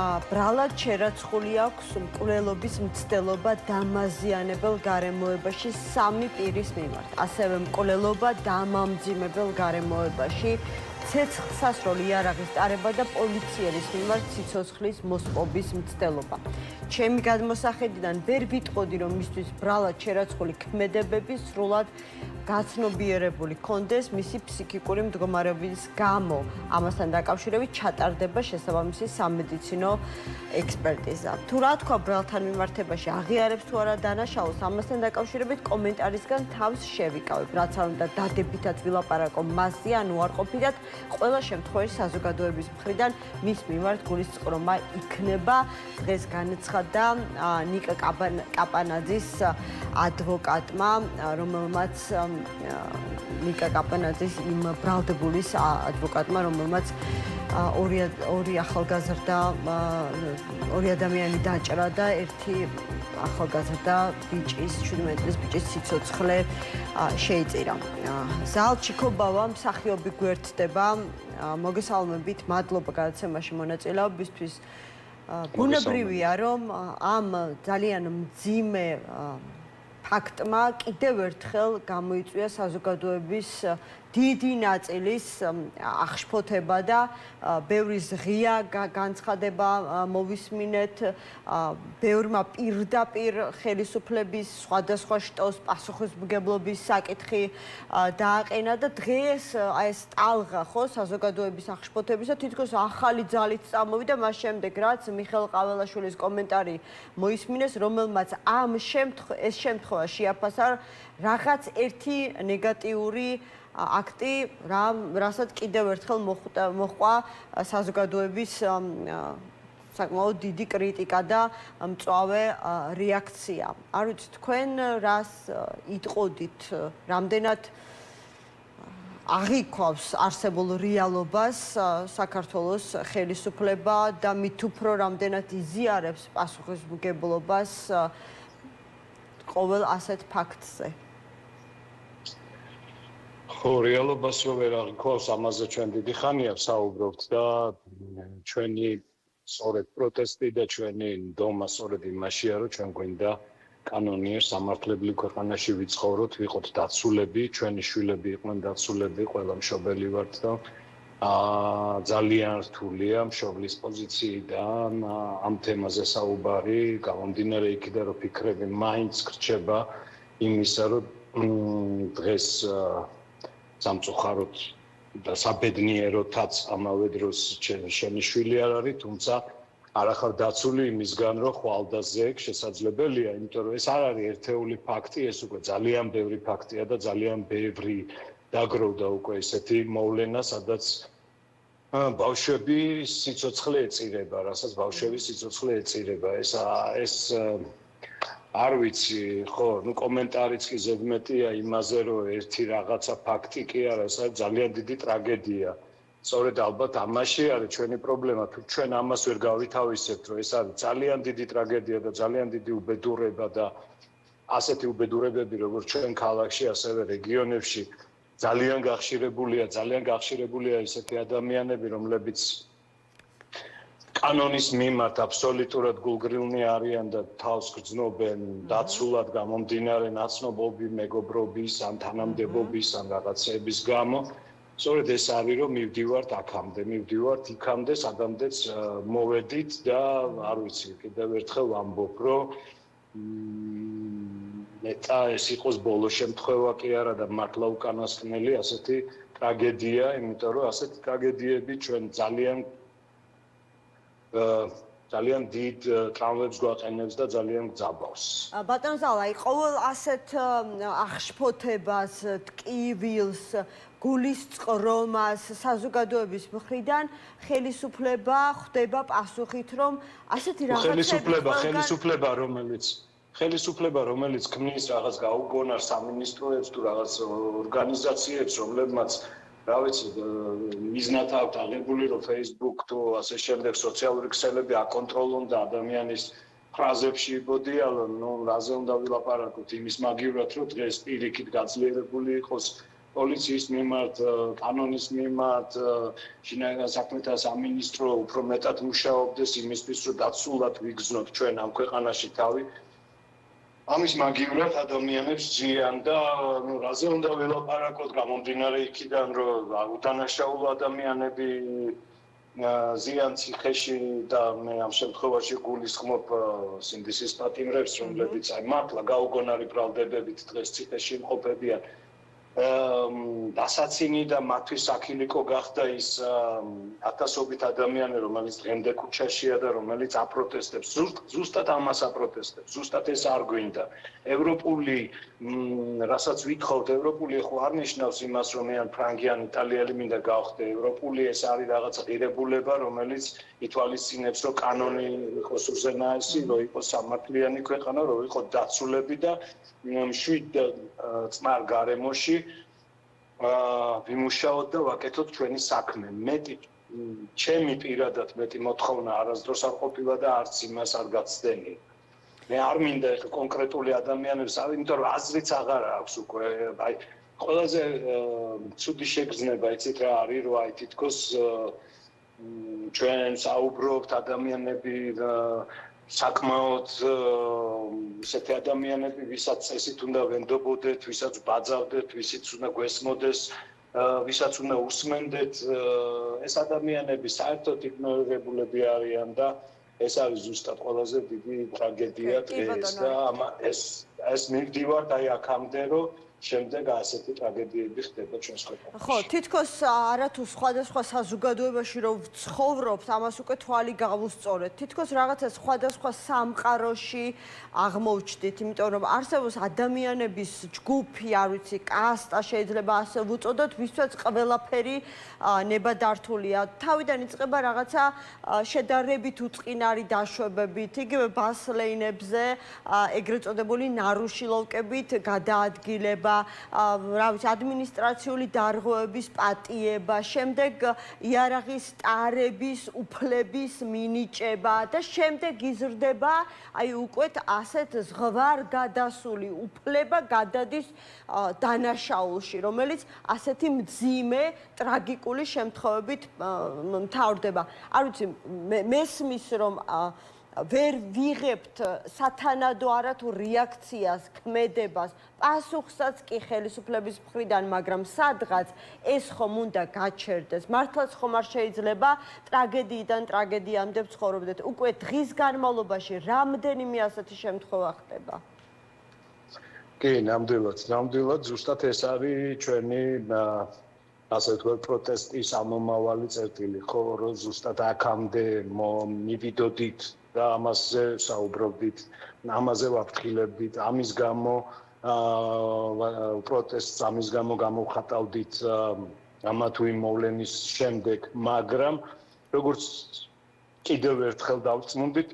ბრალად შერაცხული აქვს მკვლელობის მცდელობა დამაზიანებელ გარემოებაში სამი პირის მიმართ. ასევე მკვლელობა დამამძიმებელ გარემოებაში, ცეცხლსასროლი იარაღის ტარება და პოლიცieris მიმართ სიცოცხლის მოსპობის მცდელობა. ჩემი გადმოსახედიდან ვერ ვიტყოდი, რომ მისთვის ბრალად შერაცხული ქმედებები სრულად გაცნობიერებული კონდეს მისი ფსიქიკური მდგომარეობის გამო. ამასთან დაკავშირებით ჩატარდება შესაბამისი სამედიცინო ექსპერტიზა. თუ რა თქვა ბრალთან მიმართებაში აღიარებს თუ არა დანაშაულს, ამასთან დაკავშირებით კომენტარისგან თავს შევიკავებ, რაც არ უნდა დადებითად ვილაპარაკო მასზე ან უარყოფითად, ყველა შემთხვევაში საზოგადოების მხრიდან მის მიმართ გულისწყრომა იქნება. დღეს განაცხადა ნიკა კაპანაძის ადვოკატმა, რომელმაც ნიკა კაპანაძის იმ ბრალდებულის ადვოკატმა, რომელმაც ორი ახალგაზრდა ორი ადამიანი დაჭრა და ერთი ახალგაზრდა ბიჭის 17 წლის ბიჭის სიცოცხლე შეიწირა. ზალ ჩიქობავა მსახიობი გვერდდება. მოგესალმებით, მადლობა გადაცემაში მონაწილეობისთვის. ბუნებრივია, რომ ამ ძალიან მძიმე ფაქტმა კიდევ ერთხელ გამოიწვია საზოგადოების დიდი ნაწილის აღშფოთება და ბევრი ღია განცხადება მოვისმინეთ, ბევრმა პირდაპირ ხელისუფლების სხვადასხვა შტოს პასუხისმგებლობის საკითხი დააყენა და დღეს ეს ტალღა ხო საზოგადოების აღშფოთებისა თითქოს ახალი ძალით წამოვიდა მას შემდეგ რაც მიხელ ყაველაშვილის კომენტარი მოისმინეს, რომელმაც ეს შემთხვევა შეაფასა რაღაც ერთი ნეგატიური აქტი, რასაც კიდევ ერთხელ მოჰყვა საზოგადოების საკმაოდ დიდი კრიტიკა და მწვავე რეაქცია. არ ვიცი, თქვენ რას იტყოდით, რამდენად აღიქვავს არსებულ რეალობას საქართველოს ხელისუფლება და მით უფრო რამდენად იზიარებს პასუხისმგებლობას ყოველ ასეთ ფაქტზე. ხო, რეალობას რო ვერ აღიქვავს, ამაზე ჩვენ დიდი ხანია ვსაუბრობთ და ჩვენი სწორედ პროტესტი და ჩვენი ნდომა სწორედ იმაშია, რომ ჩვენ გვინდა კანონიერ სამართლებრივ ქვეყანაში ვიცხოვროთ, ვიყოთ დაცულები, ჩვენი შვილები იყვნენ დაცულები, ყველა მშობელი ვართ და ძალიან რთულია მშობლის პოზიციიდან ამ თემაზე საუბარი, გამომდინარე იქიდან, რომ ფიქრები მაინც გრჩება იმისა, რომ დღეს სამწუხაროდ და საბედნიეროთაც ამავე დროს შენი შვილი არ არის, თუმცა არ ახარ დაცული იმისგან, რომ ხვალდაზე შესაძლებელია, იმიტომ რომ ეს არ არის ერთეული ფაქტი, ეს უკვე ძალიან ბევრი ფაქტია და ძალიან ბევრი დაგროვდა უკვე ესეთი მოვლენა, სადაც ბავშვები სიცოცხლე ეწირება, რასაც ბავშვები სიცოცხლე ეწირება. ეს არ ვიცი, ხო, ნუ კომენტარიც კი ზედმეტია იმაზე, რომ ერთი რაღაცა ფაქტი კი არა, ეს არის ძალიან დიდი ტრაგედია. სწორედ ალბათ ამაში არის ჩვენი პრობლემა, თუ ჩვენ ამას ვერ გავითავისებთ, რომ ეს არის ძალიან დიდი ტრაგედია და ძალიან დიდი უბედურება და ასეთი უბედურებები, როგორც ჩვენ ქალაქში, ასევე რეგიონებში ძალიან გახშირებულია ესეთი ადამიანები, რომლებიც კანონის მიმართ აბსოლუტურად გულგრილნი არიან და თავს გრძნობენ დაცულად გამომდინარე ნაცნობობი, მეგობრობის, ან თანამდებობის, ან რაღაცეების გამო. სწორედ ეს არის, რომ მივდივართ აქამდე, მივდივართ იქამდე, სადამდეც მოვედით და არ ვიცი, კიდევ ერთხელ ვამბობ, რომ მეტა ეს იყოს ბოლო შემთხვევა კი არა და მართლა უკანასკნელი ასეთი ტრაგედია, იმიტომ რომ ასეთი ტრაგედიები ჩვენ ძალიან დიდ ტრავმებს გვაყენებს და ძალიან გძაბავს. ბატონ ზალაი, ყოველ ასეთ აღშფოთებას, ტკივილს, გულისწყრომას საზოგადოების მხრიდან ხელისუფლება ხვდება პასუხით, რომ ასეთი ხელისუფლება, რომელიც ქმნის რაღაც გაუგონარ სამინისტროებს თუ რაღაც ორგანიზაციებს, რომლებმაც რა ვიცი, მიზნად აქვთ აღებული, რომ Facebook თუ ასე შემდეგ სოციალური ქსელები აკონტროლონ და ადამიანის ფრაზებში იბოდიალონ, ნუ რაზე უნდა ვილაპარაკოთ იმის მაგივრად, რომ დღეს პირიქით გაძლიერებული იყოს პოლიციის მიმართ, კანონის მიმართ, შინაგან საქმეთა სამინისტრო უფრო მეტად მუშაობდეს იმისთვის, რომ დაცულად ვიგრძნოთ ჩვენ ამ ქვეყანაში თავი. ამის მაგივრად ადამიანებს ზიან და რაზე უნდა ველაპარაკოთ გამომდინარე იქიდან, რომ უდანაშაულო ადამიანები ზიან ციხეში და მე ამ შემთხვევაში გულისხმობ სინდისის პატიმრებს, რომლებიც აი მართლა გაუგონარი ბრალდებებით დღეს ციხეში იმყოფებიან. დასაცინი და მათთვის აქილიკო გახდა ის ათასობით ადამიანი, რომელიც დღემდე ქუჩაშია და რომელიც აპროტესტებს. ზუსტად ამას აპროტესტებს, ზუსტად ეს არ გვინდა. ევროპული, რასაც ვითხოვთ, ევროპული ხო არ ნიშნავს იმას, რომ მე ან ფრანგი ან იტალიელი მინდა გავხდე. ევროპული ეს არის რაღაცა ღირებულება, რომელიც ითვალისწინებს, რომ კანონი იყოს უზენაესი, რომ იყოს სამართლიანი ქვეყანა, რომ იყოს დაცულები და მშვიდ წმარ გარემოში ვიმუშაოთ და ვაკეთოთ ჩვენი საქმე. მეტი ჩემი პირადად მეტი მოთხოვნა არასდროს არ ყოფილა და არც იმას არ გაცდენი. მე არ მინდა ეხლა კონკრეტული ადამიანებს, იმიტომ რომ აზრიც აღარ აქვს უკვე. აი ყველაზე ცუდი შეგრძნება იცით რა არის, რომ აი თითქოს ჩვენ საუბრობთ ადამიანები საკმაოდ ისეთი ადამიანები, ვისაც წესით უნდა ვენდობოდეთ, ვისაც ბაძავდეთ, ვისიც უნდა გვესმოდეს, ვისაც უნდა უსმენდეთ, ეს ადამიანები საერთოდ იგნორირებულები არიან და ეს არის ზუსტად ყველაზე დიდი ტრაგედია დღეს და ეს მივდივართ აი აქამდე, რომ შემდეგ ასეთი ტრაგედიები ხდება ჩვენს ქვეყანაში. ხო, თითქოს არათუ სხვადასხვა საზოგადოებაში რომ ვცხოვრობთ, ამას უკვე თვალი გავუსწორეთ. თითქოს რაღაცა სხვადასხვა სამყაროში აღმოჩნდით, იმიტომ რომ არსებობს ადამიანების ჯგუფი, არ ვიცი, კასტა შეიძლება ასე ვუწოდოთ, ვისაც ყველაფერი ნებადართულია. თავიდან იწყება რაღაცა შედარებით უწყინარი დაშვებებით, იგივე ბასლეინებზე, ეგრეთ წოდებული ნარუშილოვკებით გადაადგილება, რა ვიცი, ადმინისტრაციული დარღვევების პატიება, შემდეგ იარაღის ტარების უფლების მინიჭება და შემდეგ იზრდება აი უკვე ასეთ ზღვარგადასული უფლება გადადის დანაშაულში, რომელიც ასეთი მძიმე ტრაგიკული შემთხვევებით მთავრდება. არ ვიცი, მესმის რომ ვერ ვიღებთ სათანადო არათუ რეაქციას, ქმედებას, პასუხსაც კი ხელისუფლების მხრიდან, მაგრამ სადღაც ეს ხომ უნდა გაჩერდეს. მართლაც ხომ არ შეიძლება ტრაგედიიდან ტრაგედიამდე ვცხოვრობდეთ. უკვე დღის განმავლობაში რამდენიმე ასეთი შემთხვევა ხდება? კი, ნამდვილად, ზუსტად ეს არის ჩვენი ასე ვთქვათ, პროტესტის ამომავალი წერტილი, ხო, რომ ზუსტად აქამდე მივიდოდით და ამაზე საუბრობდით, ამაზე ვაფრთხილებდით, ამის გამო პროტესტს ამის გამო გამოვხატავდით ამა თუ იმ მოვლენის შემდეგ, მაგრამ როგორც კიდევ ერთხელ დავწმუნდით,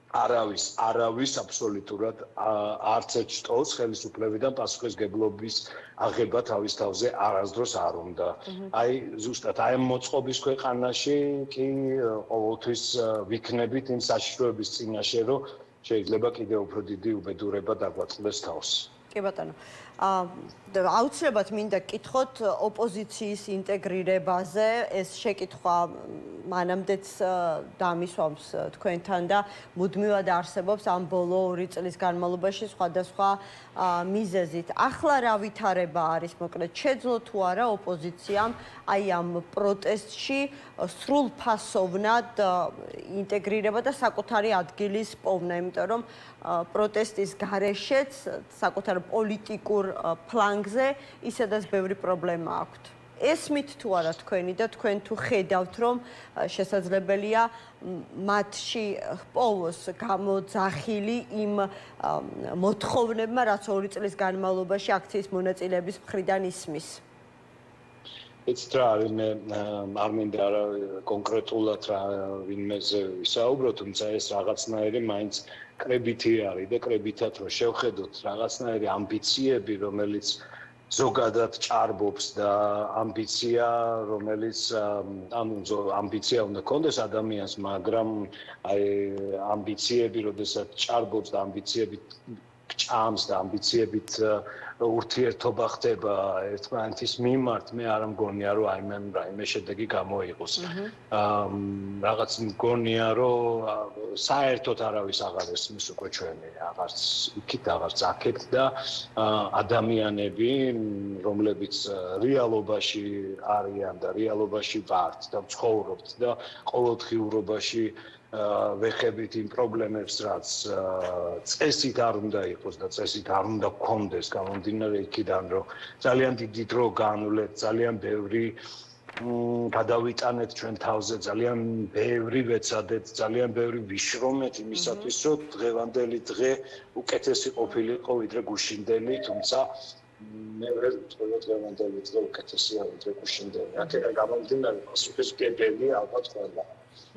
არავის აბსოლუტურად არც ერთ შტოს ხელისუფლებიდან პასუხისმგებლობის აღება თავის თავზე არასდროს არ უნდა. აი ზუსტად აი მოწყობის ქვეყანაში კი ყოველთვის ვიქნებით იმ საშიშროების წინაშე, რომ შეიძლება კიდევ უფრო დიდი უბედურება დაგვაწყდეს თავს. კი ბატონო. აუცილებლად მინდა გკითხოთ ოპოზიციის ინტეგრირებაზე. ეს შეკითხვა მანამდეც დამისვამს თქვენთან და მუდმივად არსებობს ამ ბოლო 2 წლის განმავლობაში სხვადასხვა მიზეზით. ახლა რა ვითარება არის, მოკლედ, შეძლო თუ არა ოპოზიციამ აი ამ პროტესტში სრულფასოვნად ინტეგრირება და საკუთარი ადგილის პოვნა, იმიტომ რომ პროტესტის გარეშეც საკუთარ პოლიტიკურ ფლანგზე ისედაც ბევრი პრობლემა აქვთ. ესმით თუ არა თქვენი და თქვენ თუ ხედავთ, რომ შესაძლებელია მათში ჰპოვოს გამოძახილი იმ მოთხოვნებმა, რაც 2 წლის განმავლობაში აქციის მონაწილეების მხრიდან ისმის? იცით რა არის, მე არ მინდა კონკრეტულად რა ვინმეზე ვისაუბრო, თუმცა ეს რაღაცნაირი მაინც კრებითი არის და კრებითად რომ შევხედოთ რაღაცნაირი ამბიციები, რომელიც ზოგადად ჭარბობს და ამბიცია, რომელიც ამბიცია უნდა კონდეს ადამიანს, მაგრამ აი ამბიციები, როდესაც ჭარბობს და ამბიციებით ჭამს და ამბიციებით ურთიერთობა ხდება ერთმანეთის მიმართ, მე არ მგონია რომ აი მან რაიმე შედეგი გამოიყოს. რაღაც მგონია რომ საერთოდ არავის აღარ ესმის უკვე ჩვენი აღარც იქით აღარც აქეთ და ადამიანები რომლებიც რეალობაში არიან და რეალობაში ვართ და ცხოვრობთ და ყოველდღიურობაში ვეხებით იმ პრობლემებს, რაც წესით არ უნდა იყოს და წესით არ უნდა გქონდეს, გამომდინარე იქიდან, რომ ძალიან დიდი დრო განვლეთ, ძალიან ბევრი გადავიტანეთ ჩვენ თავზე, ძალიან ბევრი ვეცადეთ, ძალიან ბევრი ვიშრომეთ იმისათვის, რომ დღევანდელი დღე უკეთესი ყოფილიყო ვიდრე გუშინდელი, თუმცა მე ვერ ვიტყვი დღევანდელი დღე უკეთესია ვიდრე გუშინდელი. აქედან გამომდინარე, პასუხისმგებელი ალბათ ყველა.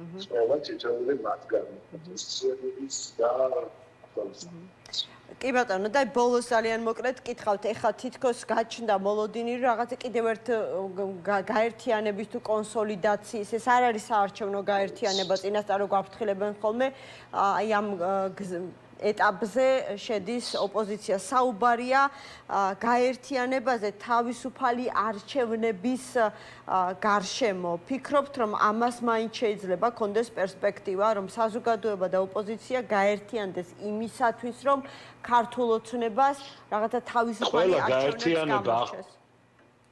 ყველა თითოეული მათგანი პოზიციების და კი ბატონო, და ბოლოს ძალიან მოკლედ გკითხავთ, ეხლა თითქოს გაჩნდა მოლოდინი, რომ რაღაცა კიდევ ერთ გაერთიანების თუ კონსოლიდაციის, ეს არ არის საარჩევნო გაერთიანება, წინასწარ რო გვაფრთხილებენ ხოლმე, აი ამ ეტაპზე შედის ოპოზიცია. საუბარია გაერთიანებაზე თავისუფალი არჩევნების გარშემო. ფიქრობთ, რომ ამას მაინც შეიძლება კონდეს პერსპექტივა, რომ საზოგადოება და ოპოზიცია გაერთიანდეს იმისათვის, რომ ქართულ ოცნებას რაღაცა თავისუფალი არჩევნები გამოჩეს?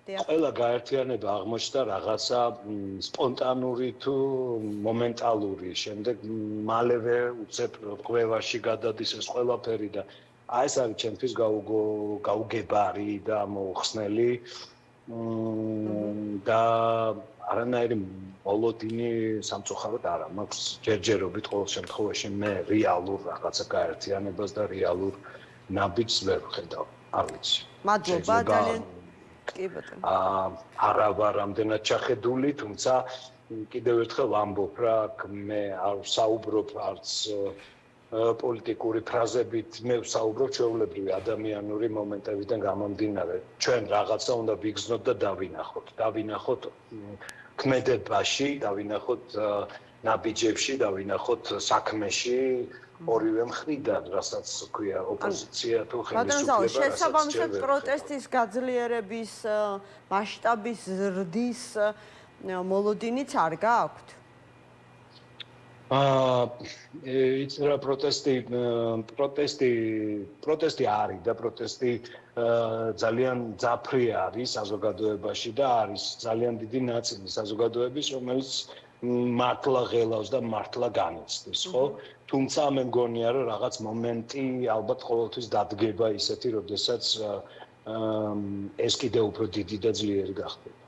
ყველა გაერთიანება აღმოჩნდა რაღაცა სპონტანური თუ მომენტალური, შემდეგ მალევე უცებ ყვევაში გადადის ეს ყველაფერი და აი ეს არის ჩემთვის გაუგებარი და მოუხსნელი და არანაირი მოლოდინი სამწუხაროდ არ მაქვს ჯერჯერობით ყოველ შემთხვევაში მე რეალურ რაღაცა გაერთიანებას და რეალურ ნაბიჯს ვერ ვხედავ, არ ვიცი. მადლობა ძალიან. კი ბატონო. არა ვარ ამდენად ჩახედული, თუმცა კიდევ ერთხელ ვამბობ რა, მე არ ვსაუბრობ არც პოლიტიკური ფრაზებით, მე ვსაუბრობ ჩვეულებრივი ადამიანური მომენტებიდან გამომდინარე. ჩვენ რაღაცა უნდა ვიგრძნოთ და დავინახოთ ქმედებაში, დავინახოთ ნაბიჯებში, დავინახოთ საქმეში. ორივე მხრიდან, რასაც ქვია ოპოზიცია თუ ხელისუფლება, შესაბამისად პროტესტის გაძლიერების მასშტაბის ზრდის მოლოდინიც არ გააქვთ? იცი რა პროტესტი არის და პროტესტი ძალიან ძაფრი არის საზოგადოებაში და არის ძალიან დიდი ნაწილი საზოგადოების, რომელიც მართლა ღელავს და მართლა განიცდის, ხო? თუმცა მე მგონია რომ რაღაც მომენტი ალბათ ყოველთვის დადგება ისეთი, როდესაც ეს კიდევ უფრო დიდი და ძლიერი გახდება.